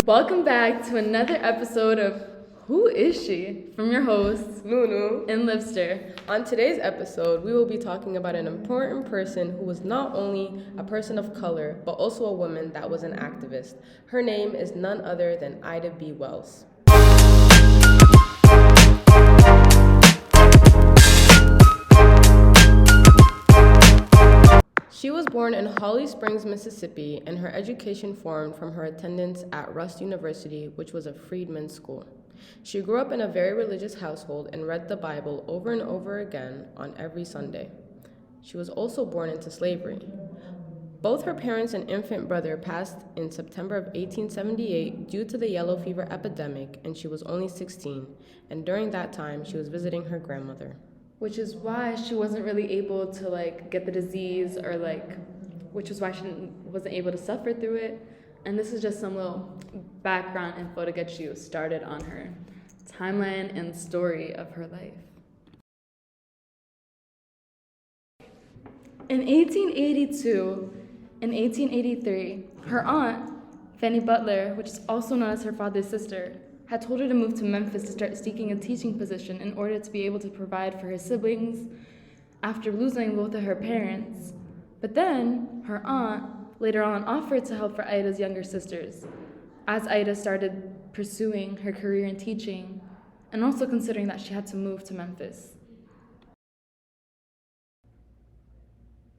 Welcome back to another episode of Who Is She? From your hosts, Nunu and Livster. On today's episode, we will be talking about an important person who was not only a person of color, but also a woman that was an activist. Her name is none other than Ida B. Wells. She was born in Holly Springs, Mississippi, and her education formed from her attendance at Rust University, which was a freedmen's school. She grew up in a very religious household and read the Bible over and over again on every Sunday. She was also born into slavery. Both her parents and infant brother passed in September of 1878 due to the yellow fever epidemic, and she was only 16, and during that time she was visiting her grandmother. Which is why she wasn't really able to get the disease which is why she wasn't able to suffer through it. And this is just some little background info to get you started on her timeline and story of her life. In 1882 and 1883, her aunt, Fanny Butler, which is also known as her father's sister, had told her to move to Memphis to start seeking a teaching position in order to be able to provide for her siblings after losing both of her parents. But then, her aunt later on offered to help for Ida's younger sisters, as Ida started pursuing her career in teaching, and also considering that she had to move to Memphis.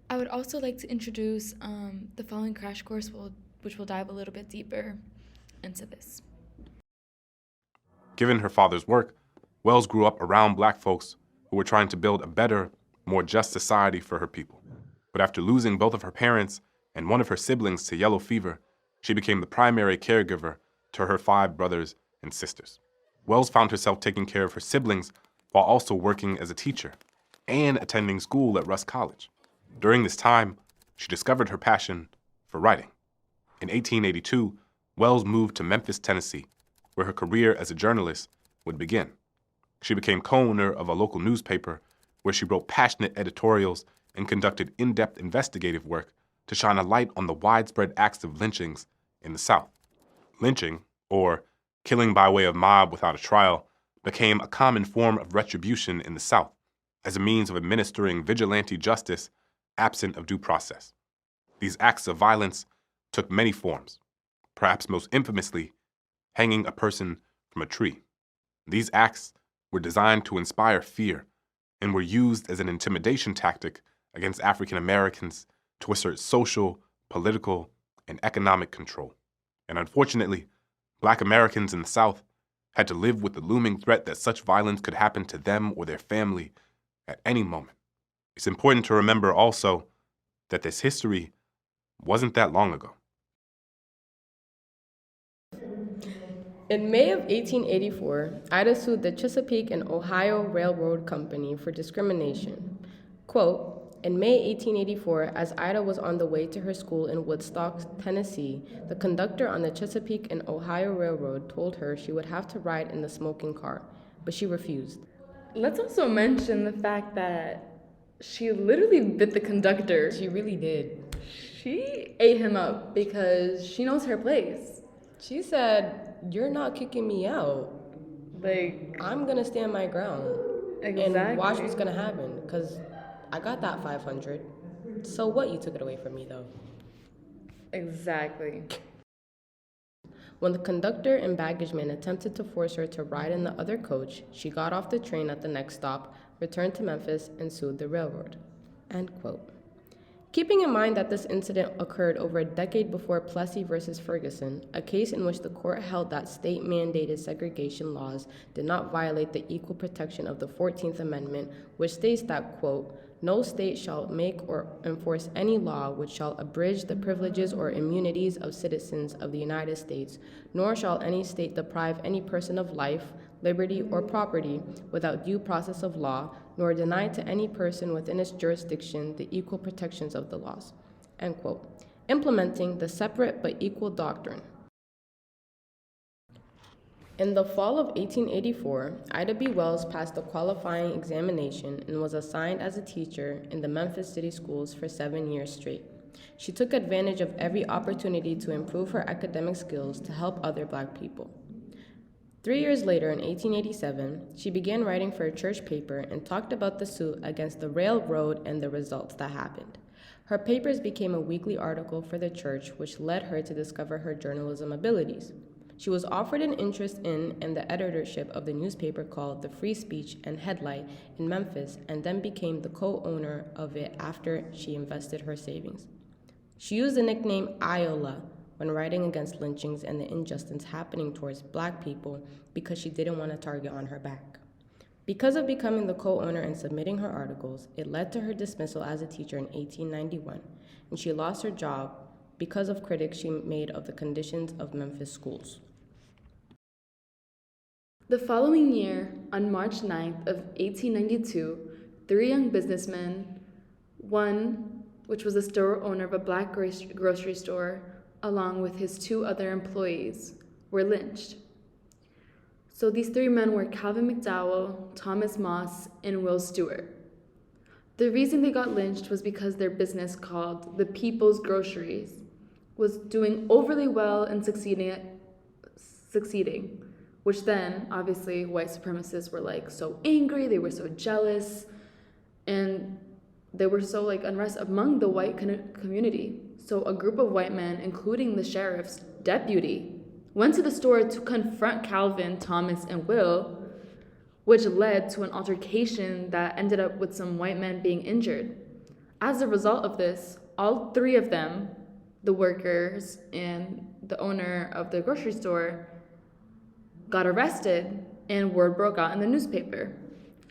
I would also like to introduce the following crash course, which will dive a little bit deeper into this. Given her father's work, Wells grew up around black folks who were trying to build a better, more just society for her people. But after losing both of her parents and one of her siblings to yellow fever, she became the primary caregiver to her 5 brothers and sisters. Wells found herself taking care of her siblings while also working as a teacher and attending school at Rust College. During this time, she discovered her passion for writing. In 1882, Wells moved to Memphis, Tennessee, where her career as a journalist would begin. She became co-owner of a local newspaper where she wrote passionate editorials and conducted in-depth investigative work to shine a light on the widespread acts of lynchings in the South. Lynching, or killing by way of mob without a trial, became a common form of retribution in the South as a means of administering vigilante justice absent of due process. These acts of violence took many forms, perhaps most infamously hanging a person from a tree. These acts were designed to inspire fear and were used as an intimidation tactic against African Americans to assert social, political, and economic control. And unfortunately, Black Americans in the South had to live with the looming threat that such violence could happen to them or their family at any moment. It's important to remember also that this history wasn't that long ago. In May of 1884, Ida sued the Chesapeake and Ohio Railroad Company for discrimination. Quote, in May 1884, as Ida was on the way to her school in Woodstock, Tennessee, the conductor on the Chesapeake and Ohio Railroad told her she would have to ride in the smoking car, but she refused. Let's also mention the fact that she literally bit the conductor. She really did. She ate him up because she knows her place. She said, "You're not kicking me out. I'm gonna stand my ground Exactly. and watch what's gonna happen, because I got that 500. So what, you took it away from me, though?" Exactly. When the conductor and baggageman attempted to force her to ride in the other coach, she got off the train at the next stop, returned to Memphis, and sued the railroad. End quote. Keeping in mind that this incident occurred over a decade before Plessy versus Ferguson, a case in which the court held that state-mandated segregation laws did not violate the equal protection of the 14th Amendment, which states that, quote, no state shall make or enforce any law which shall abridge the privileges or immunities of citizens of the United States, nor shall any state deprive any person of life, liberty, or property without due process of law, nor deny to any person within its jurisdiction the equal protections of the laws. End quote. Implementing the separate but equal doctrine. In the fall of 1884, Ida B. Wells passed the qualifying examination and was assigned as a teacher in the Memphis City Schools for 7 years straight. She took advantage of every opportunity to improve her academic skills to help other Black people. 3 years later, in 1887, she began writing for a church paper and talked about the suit against the railroad and the results that happened. Her papers became a weekly article for the church, which led her to discover her journalism abilities. She was offered an interest in and the editorship of the newspaper called the Free Speech and Headlight in Memphis, and then became the co-owner of it after she invested her savings. She used the nickname Iola when writing against lynchings and the injustice happening towards Black people because she didn't want a target on her back. Because of becoming the co-owner and submitting her articles, it led to her dismissal as a teacher in 1891, and she lost her job because of critics she made of the conditions of Memphis schools. The following year, on March 9th of 1892, 3 young businessmen, one which was the store owner of a Black grocery store, along with his 2 other employees, were lynched. So these 3 men were Calvin McDowell, Thomas Moss, and Will Stewart. The reason they got lynched was because their business, called the People's Groceries, was doing overly well and succeeding, which then, obviously, white supremacists were like so angry, they were so jealous, and they were so unrest among the white community. So a group of white men, including the sheriff's deputy, went to the store to confront Calvin, Thomas, and Will, which led to an altercation that ended up with some white men being injured. As a result of this, all 3 of them, the workers and the owner of the grocery store, got arrested, and word broke out in the newspaper.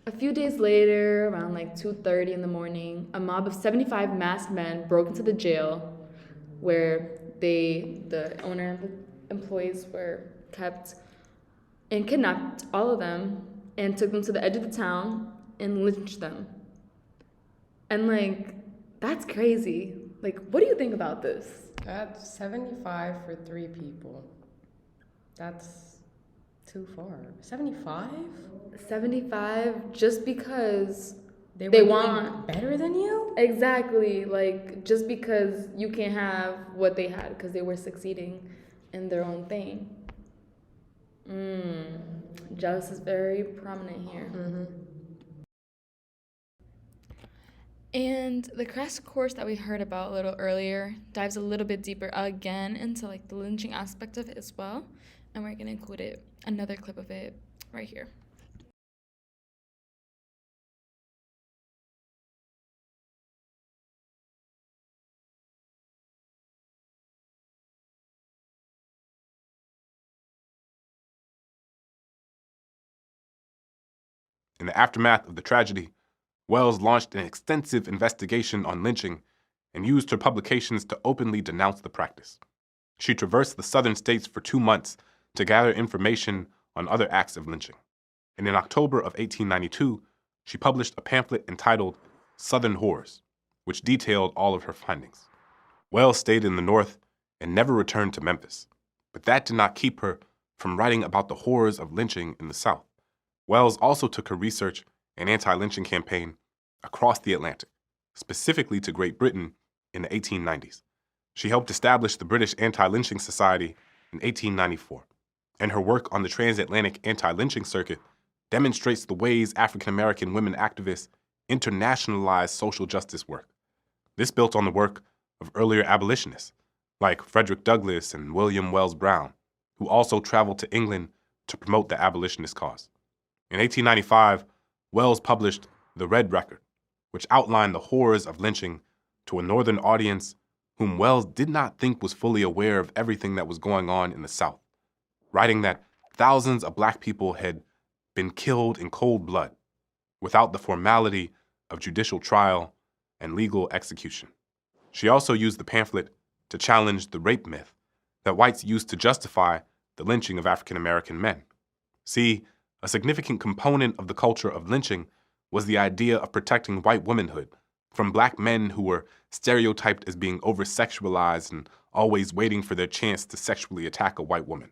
A few days later, around 2:30 in the morning, a mob of 75 masked men broke into the jail where the owner and the employees were kept, and kidnapped all of them and took them to the edge of the town and lynched them. And that's crazy. What do you think about this? That's 75 for 3 people. That's too far. 75? 75 just because They want better than you? Exactly. Just because you can't have what they had because they were succeeding in their own thing. Jealous is very prominent here. Mm-hmm. And the crash course that we heard about a little earlier dives a little bit deeper again into the lynching aspect of it as well. And we're going to include another clip of it right here. In the aftermath of the tragedy, Wells launched an extensive investigation on lynching and used her publications to openly denounce the practice. She traversed the southern states for 2 months to gather information on other acts of lynching. And in October of 1892, she published a pamphlet entitled Southern Horrors, which detailed all of her findings. Wells stayed in the North and never returned to Memphis, but that did not keep her from writing about the horrors of lynching in the South. Wells also took her research and anti-lynching campaign across the Atlantic, specifically to Great Britain in the 1890s. She helped establish the British Anti-Lynching Society in 1894, and her work on the transatlantic anti-lynching circuit demonstrates the ways African-American women activists internationalized social justice work. This built on the work of earlier abolitionists, like Frederick Douglass and William Wells Brown, who also traveled to England to promote the abolitionist cause. In 1895, Wells published The Red Record, which outlined the horrors of lynching to a Northern audience whom Wells did not think was fully aware of everything that was going on in the South, writing that thousands of Black people had been killed in cold blood without the formality of judicial trial and legal execution. She also used the pamphlet to challenge the rape myth that whites used to justify the lynching of African American men. See, a significant component of the culture of lynching was the idea of protecting white womanhood from Black men who were stereotyped as being over-sexualized and always waiting for their chance to sexually attack a white woman.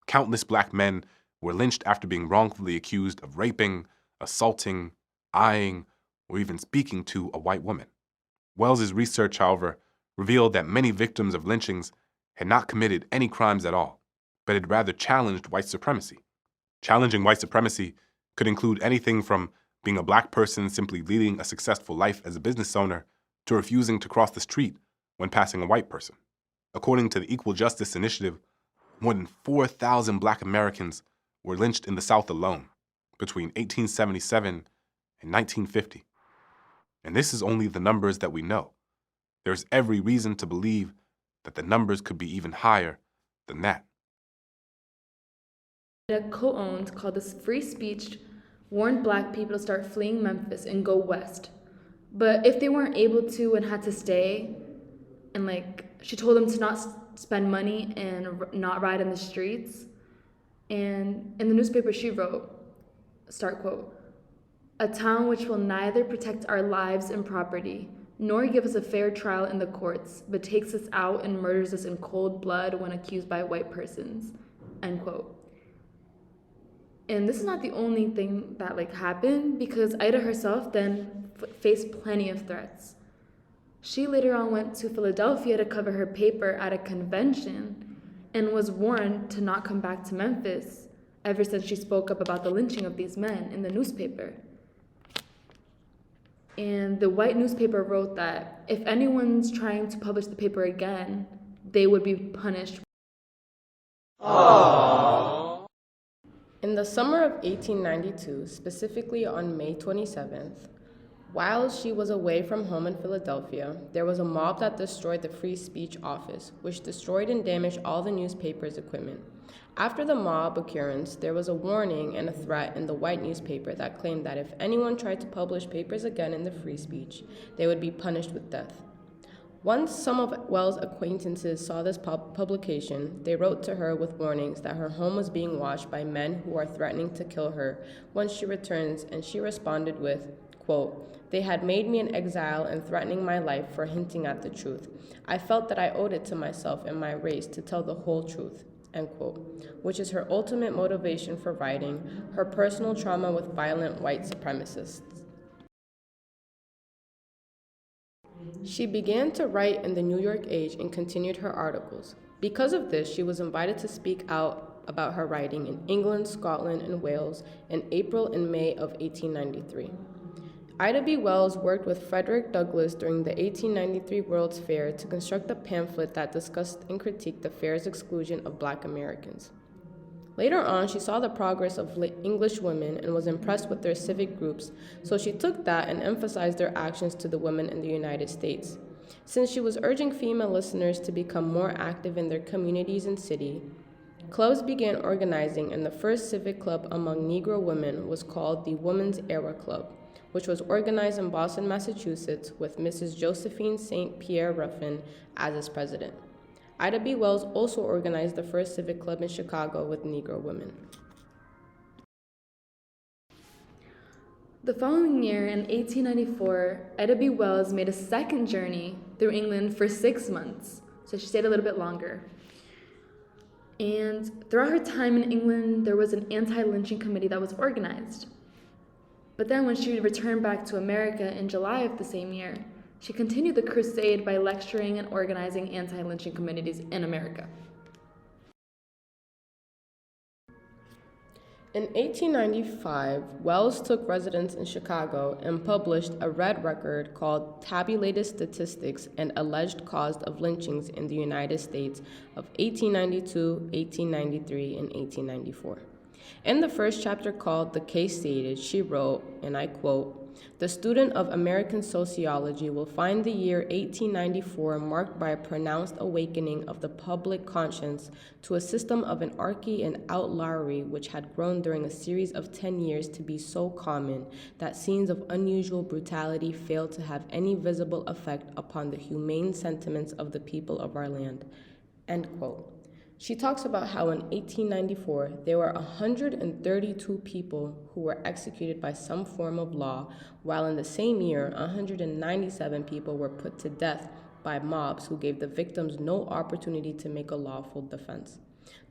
Countless Black men were lynched after being wrongfully accused of raping, assaulting, eyeing, or even speaking to a white woman. Wells's research, however, revealed that many victims of lynchings had not committed any crimes at all, but had rather challenged white supremacy. Challenging white supremacy could include anything from being a black person simply leading a successful life as a business owner to refusing to cross the street when passing a white person. According to the Equal Justice Initiative, more than 4,000 black Americans were lynched in the South alone between 1877 and 1950. And this is only the numbers that we know. There's every reason to believe that the numbers could be even higher than that. Co-owned called this free speech warned black people to start fleeing Memphis and go west. But if they weren't able to and had to stay, and she told them to not spend money and not ride in the streets. And in the newspaper she wrote, start quote, "A town which will neither protect our lives and property, nor give us a fair trial in the courts, but takes us out and murders us in cold blood when accused by white persons," end quote. And this is not the only thing that happened, because Ida herself then faced plenty of threats. She later on went to Philadelphia to cover her paper at a convention and was warned to not come back to Memphis ever since she spoke up about the lynching of these men in the newspaper. And the white newspaper wrote that if anyone's trying to publish the paper again, they would be punished. Aww. In the summer of 1892, specifically on May 27th, while she was away from home in Philadelphia, there was a mob that destroyed the Free Speech office, which destroyed and damaged all the newspaper's equipment. After the mob occurrence, there was a warning and a threat in the white newspaper that claimed that if anyone tried to publish papers again in the Free Speech, they would be punished with death. Once some of Wells' acquaintances saw this publication, they wrote to her with warnings that her home was being watched by men who are threatening to kill her once she returns, and she responded with, quote, "They had made me an exile and threatening my life for hinting at the truth. I felt that I owed it to myself and my race to tell the whole truth," end quote, which is her ultimate motivation for writing, her personal trauma with violent white supremacists. She began to write in the New York Age and continued her articles. Because of this, she was invited to speak out about her writing in England, Scotland, and Wales in April and May of 1893. Ida B. Wells worked with Frederick Douglass during the 1893 World's Fair to construct a pamphlet that discussed and critiqued the fair's exclusion of Black Americans. Later on, she saw the progress of English women and was impressed with their civic groups, so she took that and emphasized their actions to the women in the United States. Since she was urging female listeners to become more active in their communities and city, clubs began organizing, and the first civic club among Negro women was called the Women's Era Club, which was organized in Boston, Massachusetts, with Mrs. Josephine St. Pierre Ruffin as its president. Ida B. Wells also organized the first civic club in Chicago with Negro women. The following year, in 1894, Ida B. Wells made a second journey through England for 6 months, so she stayed a little bit longer. And throughout her time in England, there was an anti-lynching committee that was organized. But then when she returned back to America in July of the same year, she continued the crusade by lecturing and organizing anti-lynching committees in America. In 1895, Wells took residence in Chicago and published a red record called Tabulated Statistics and Alleged Cause of Lynchings in the United States of 1892, 1893, and 1894. In the first chapter called The Case Stated, she wrote, and I quote, "The student of American sociology will find the year 1894 marked by a pronounced awakening of the public conscience to a system of anarchy and outlawry which had grown during a series of 10 years to be so common that scenes of unusual brutality failed to have any visible effect upon the humane sentiments of the people of our land," end quote. She talks about how in 1894, there were 132 people who were executed by some form of law, while in the same year, 197 people were put to death by mobs who gave the victims no opportunity to make a lawful defense.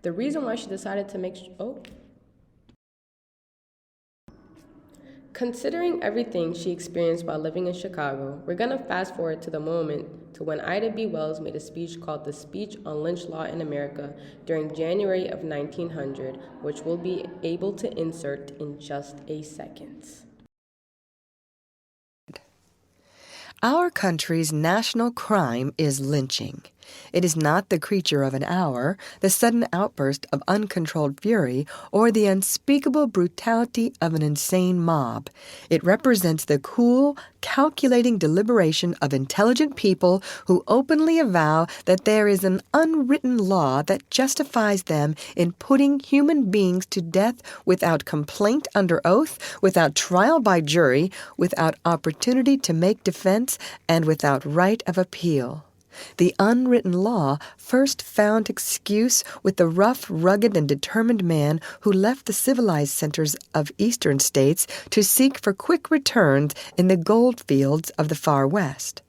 The reason why she decided to Considering everything she experienced while living in Chicago, we're going to fast forward to the moment to when Ida B. Wells made a speech called the Speech on Lynch Law in America during January of 1900, which we'll be able to insert in just a second. Our country's national crime is lynching. It is not the creature of an hour, the sudden outburst of uncontrolled fury, or the unspeakable brutality of an insane mob. It represents the cool, calculating deliberation of intelligent people who openly avow that there is an unwritten law that justifies them in putting human beings to death without complaint under oath, without trial by jury, without opportunity to make defense, and without right of appeal. The unwritten law first found excuse with the rough, rugged, and determined man who left the civilized centers of eastern states to seek for quick returns in the gold fields of the far west.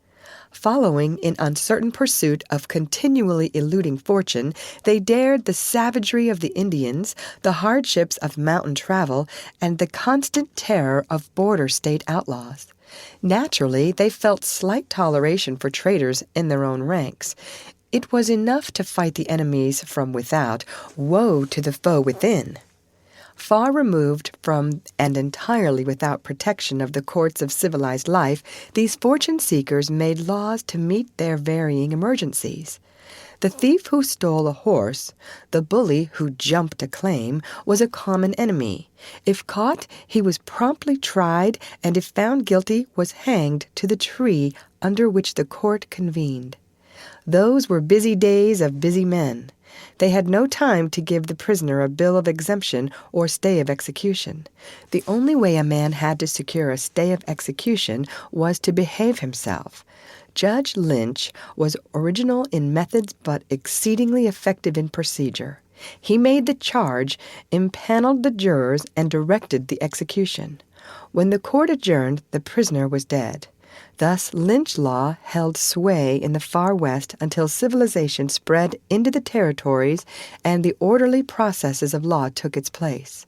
Following in uncertain pursuit of continually eluding fortune, they dared the savagery of the Indians, the hardships of mountain travel, and the constant terror of border state outlaws. Naturally, they felt slight toleration for traitors in their own ranks. It was enough to fight the enemies from without. Woe to the foe within! Far removed from and entirely without protection of the courts of civilized life, these fortune-seekers made laws to meet their varying emergencies. The thief who stole a horse, the bully who jumped a claim, was a common enemy. If caught, he was promptly tried, and if found guilty, was hanged to the tree under which the court convened. Those were busy days of busy men. They had no time to give the prisoner a bill of exemption or stay of execution. The only way a man had to secure a stay of execution was to behave himself. Judge Lynch was original in methods but exceedingly effective in procedure. He made the charge, impaneled the jurors, and directed the execution. When the court adjourned, the prisoner was dead. Thus, lynch law held sway in the far west until civilization spread into the territories and the orderly processes of law took its place.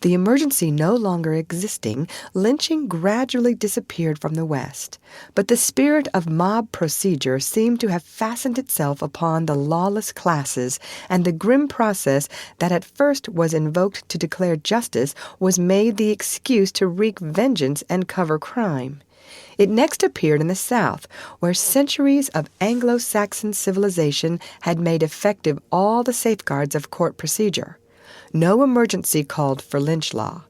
The emergency no longer existing, lynching gradually disappeared from the West. But the spirit of mob procedure seemed to have fastened itself upon the lawless classes, and the grim process that at first was invoked to declare justice was made the excuse to wreak vengeance and cover crime. It next appeared in the South, where centuries of Anglo-Saxon civilization had made effective all the safeguards of court procedure. No emergency called for lynch law.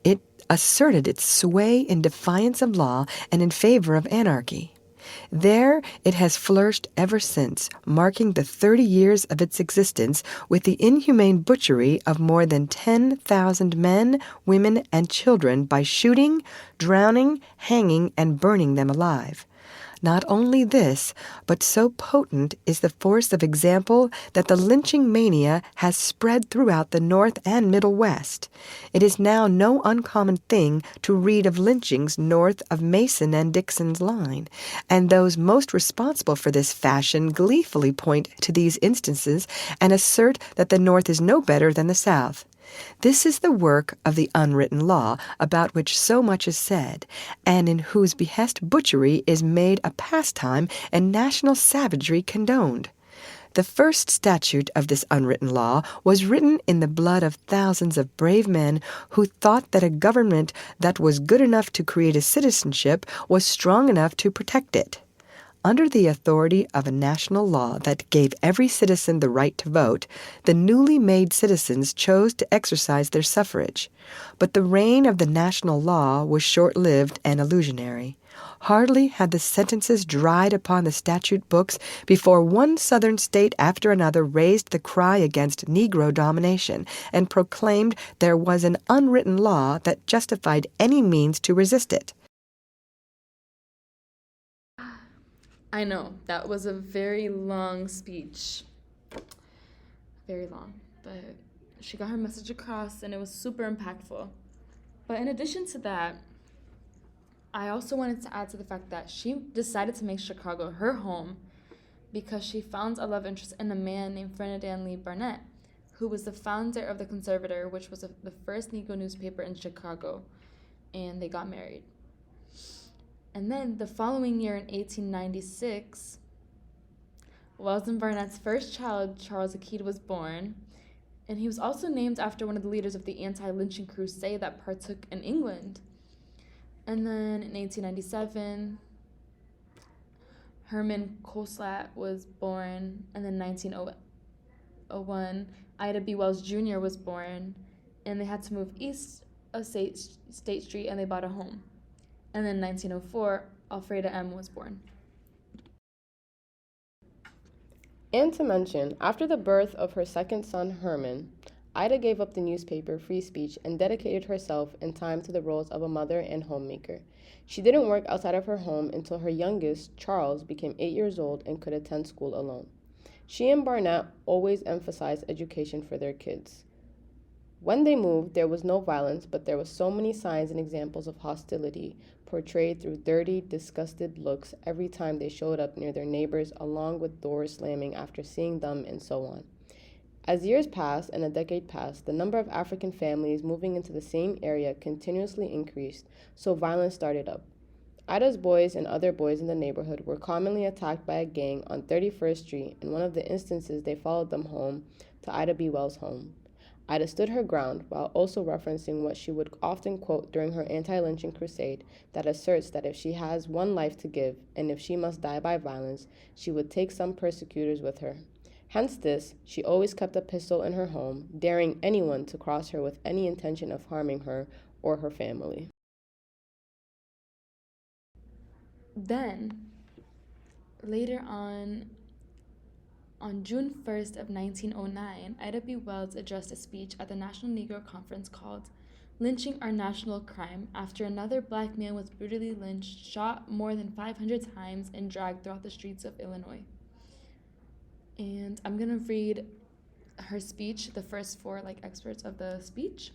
It asserted its sway in defiance of law and in favor of anarchy. There it has flourished ever since, marking the 30 years of its existence with the inhumane butchery of more than 10,000 men, women, and children by shooting, drowning, hanging, and burning them alive. Not only this, but so potent is the force of example that the lynching mania has spread throughout the North and Middle West. It is now no uncommon thing to read of lynchings north of Mason and Dixon's line, and those most responsible for this fashion gleefully point to these instances and assert that the North is no better than the South. This is the work of the unwritten law, about which so much is said, and in whose behest butchery is made a pastime and national savagery condoned. The first statute of this unwritten law was written in the blood of thousands of brave men who thought that a government that was good enough to create a citizenship was strong enough to protect it. Under the authority of a national law that gave every citizen the right to vote, the newly made citizens chose to exercise their suffrage. But the reign of the national law was short-lived and illusionary. Hardly had the sentences dried upon the statute books before one Southern state after another raised the cry against Negro domination and proclaimed there was an unwritten law that justified any means to resist it. I know, that was a very long speech. Very long, but she got her message across and it was super impactful. But in addition to that, I also wanted to add to the fact that she decided to make Chicago her home because she found a love interest in a man named Ferdinand Lee Barnett, who was the founder of the Conservator, which was the first Negro newspaper in Chicago. and they got married. And then the following year in 1896, Wells and Barnett's first child, Charles Akid, was born, and he was also named after one of the leaders of the anti-lynching crusade that partook in England. And then in 1897, Herman Kohlstadt was born, and then 1901, Ida B. Wells Jr. was born, and they had to move east of State Street, and they bought a home. And then 1904, Alfreda M. was born. And to mention, after the birth of her second son, Herman, Ida gave up the newspaper Free Speech and dedicated herself in time to the roles of a mother and homemaker. She didn't work outside of her home until her youngest, Charles, became 8 years old and could attend school alone. She and Barnett always emphasized education for their kids. When they moved, there was no violence, but there were so many signs and examples of hostility portrayed through dirty, disgusted looks every time they showed up near their neighbors, along with doors slamming after seeing them, and so on. As years passed and a decade passed, the number of African families moving into the same area continuously increased, so violence started up. Ida's boys and other boys in the neighborhood were commonly attacked by a gang on 31st Street. In one of the instances, they followed them home to Ida B. Wells' home. Ida stood her ground while also referencing what she would often quote during her anti-lynching crusade that asserts that if she has one life to give and if she must die by violence, she would take some persecutors with her. Hence this, she always kept a pistol in her home, daring anyone to cross her with any intention of harming her or her family. Then, later on June 1st of 1909, Ida B. Wells addressed a speech at the National Negro Conference called "Lynching Our National Crime" after another black man was brutally lynched, shot more than 500 times, and dragged throughout the streets of Illinois. And I'm going to read her speech, the first four excerpts of the speech.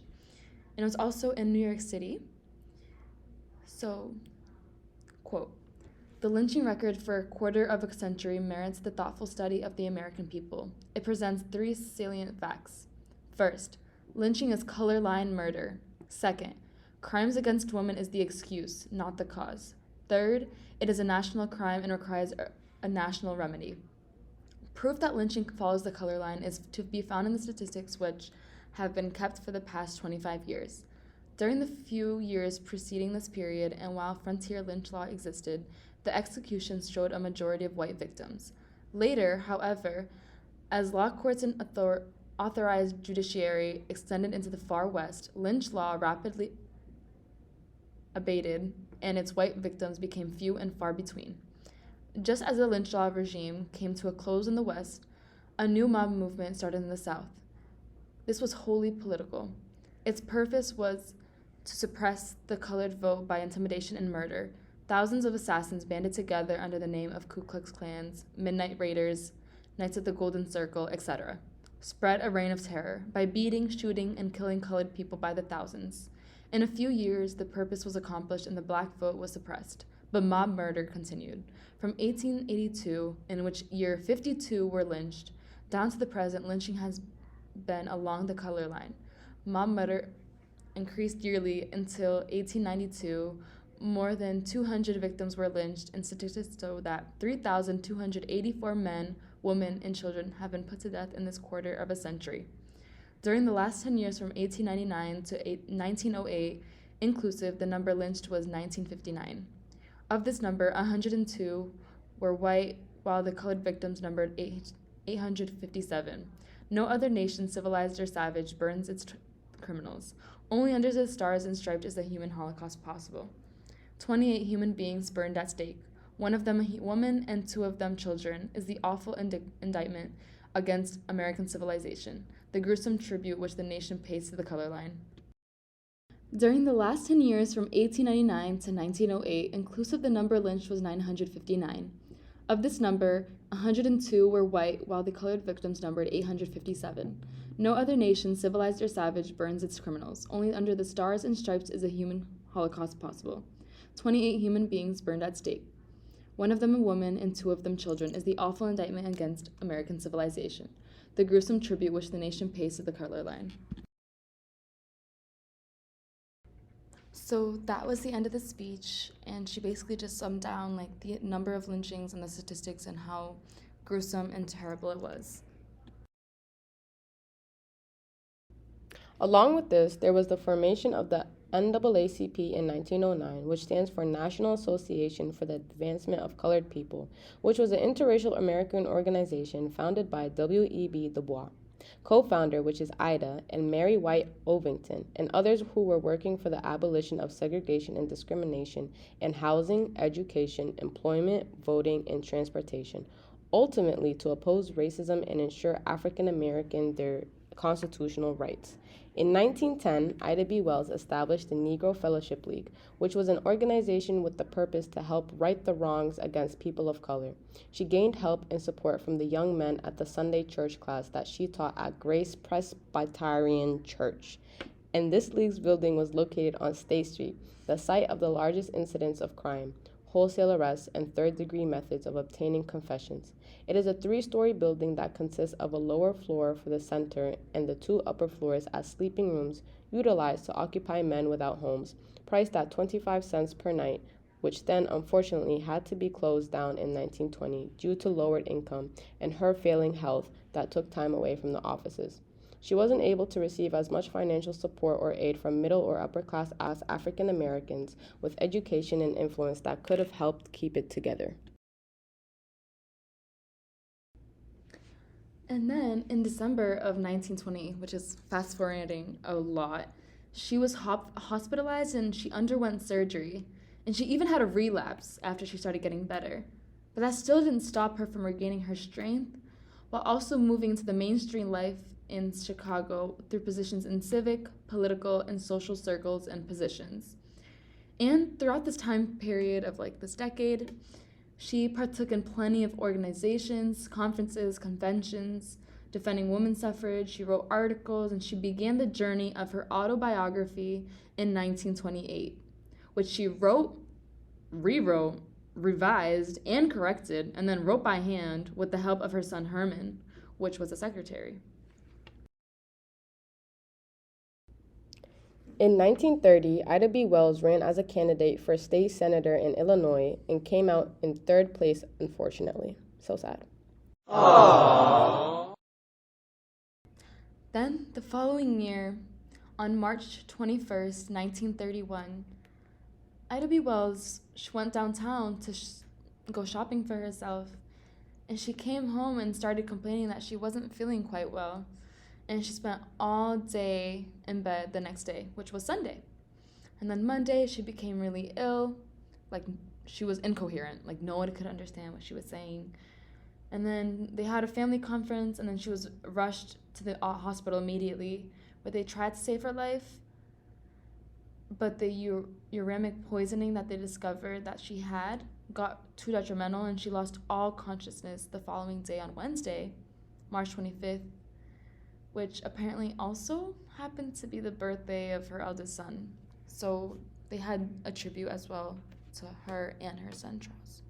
And it was also in New York City. So, quote, "The lynching record for a quarter of a century merits the thoughtful study of the American people. It presents three salient facts. First, lynching is color line murder. Second, crimes against women is the excuse, not the cause. Third, it is a national crime and requires a national remedy. Proof that lynching follows the color line is to be found in the statistics which have been kept for the past 25 years. During the few years preceding this period, and while frontier lynch law existed, the executions showed a majority of white victims. Later, however, as law courts and authorized judiciary extended into the far west, lynch law rapidly abated, and its white victims became few and far between. Just as the lynch law regime came to a close in the West, a new mob movement started in the South. This was wholly political. Its purpose was to suppress the colored vote by intimidation and murder. Thousands of assassins banded together under the name of Ku Klux Klans, Midnight Raiders, Knights of the Golden Circle, etc., spread a reign of terror by beating, shooting, and killing colored people by the thousands. In a few years, the purpose was accomplished and the black vote was suppressed, but mob murder continued. From 1882, in which year 52 were lynched, down to the present, lynching has been along the color line. Mob murder increased yearly until 1892. More than 200 victims were lynched, and statistics show that 3,284 men, women, and children have been put to death in this quarter of a century. During the last 10 years, from 1899 to 1908, inclusive, the number lynched was 1959. Of this number, 102 were white, while the colored victims numbered 857. No other nation, civilized or savage, burns its criminals. Only under the stars and stripes is a human holocaust possible. 28 human beings burned at stake, one of them a woman and two of them children, is the awful indictment against American civilization, the gruesome tribute which the nation pays to the color line. During the last 10 years, from 1899 to 1908, inclusive, the number lynched was 959. Of this number, 102 were white, while the colored victims numbered 857. No other nation, civilized or savage, burns its criminals. Only under the stars and stripes is a human holocaust possible. 28 human beings burned at stake. One of them a woman and two of them children, is the awful indictment against American civilization, the gruesome tribute which the nation pays to the color line. So that was the end of the speech, and she basically just summed down like the number of lynchings and the statistics and how gruesome and terrible it was. Along with this, there was the formation of the NAACP in 1909, which stands for National Association for the Advancement of Colored People, which was an interracial American organization founded by W.E.B. Du Bois, co-founder, which is Ida, and Mary White Ovington, and others who were working for the abolition of segregation and discrimination in housing, education, employment, voting, and transportation, ultimately to oppose racism and ensure African American their constitutional rights. In 1910, Ida B. Wells established the Negro Fellowship League, which was an organization with the purpose to help right the wrongs against people of color. She gained help and support from the young men at the Sunday church class that she taught at Grace Presbyterian Church. And this league's building was located on State Street, the site of the largest incidents of crime, wholesale arrests, and third-degree methods of obtaining confessions. It is a 3-story building that consists of a lower floor for the center and the 2 upper floors as sleeping rooms utilized to occupy men without homes, priced at 25 cents per night, which then unfortunately had to be closed down in 1920 due to lowered income and her failing health that took time away from the offices. She wasn't able to receive as much financial support or aid from middle or upper class as African Americans with education and influence that could have helped keep it together. And then in December of 1920, which is fast forwarding a lot, she was hospitalized and she underwent surgery. And she even had a relapse after she started getting better. But that still didn't stop her from regaining her strength while also moving into the mainstream life in Chicago through positions in civic, political, and social circles and positions. And throughout this time period of like this decade, she partook in plenty of organizations, conferences, conventions, defending women's suffrage. She wrote articles, and she began the journey of her autobiography in 1928, which she wrote, rewrote, revised, and corrected, and then wrote by hand with the help of her son Herman, which was a secretary. In 1930, Ida B. Wells ran as a candidate for state senator in Illinois and came out in 3rd place, unfortunately. So sad. Aww. Then, the following year, on March 21st, 1931, Ida B. Wells went downtown to go shopping for herself, and she came home and started complaining that she wasn't feeling quite well. And she spent all day in bed the next day, which was Sunday. And then Monday, she became really ill. Like, she was incoherent. Like, no one could understand what she was saying. And then they had a family conference, and then she was rushed to the hospital immediately, where they tried to save her life. But the uremic poisoning that they discovered that she had got too detrimental, and she lost all consciousness the following day on Wednesday, March 25th, which apparently also happened to be the birthday of her eldest son. So they had a tribute as well to her and her son, Charles.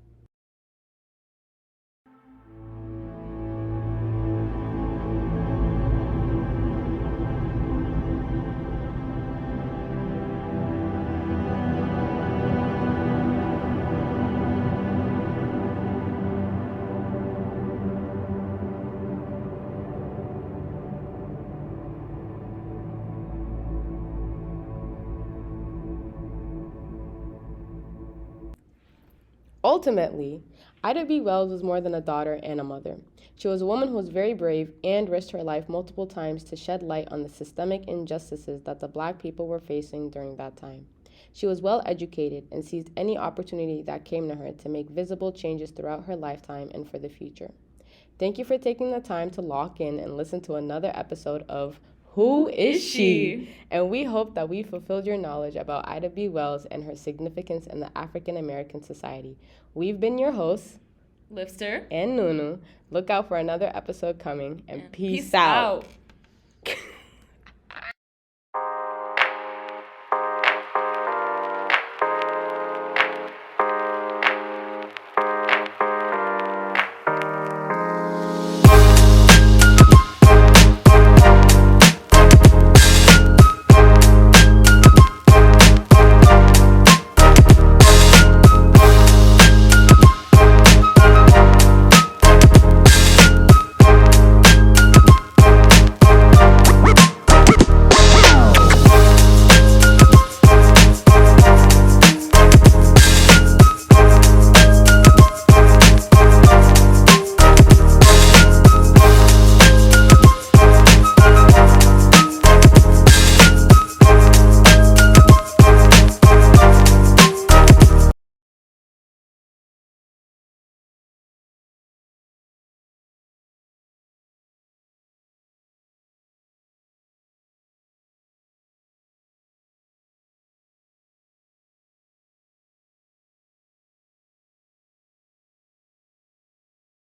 Ultimately, Ida B. Wells was more than a daughter and a mother. She was a woman who was very brave and risked her life multiple times to shed light on the systemic injustices that the Black people were facing during that time. She was well educated and seized any opportunity that came to her to make visible changes throughout her lifetime and for the future. Thank you for taking the time to lock in and listen to another episode of Who is She? And we hope that we fulfilled your knowledge about Ida B. Wells and her significance in the African American society. We've been your hosts, Lipster and Nunu. Look out for another episode coming, and peace out.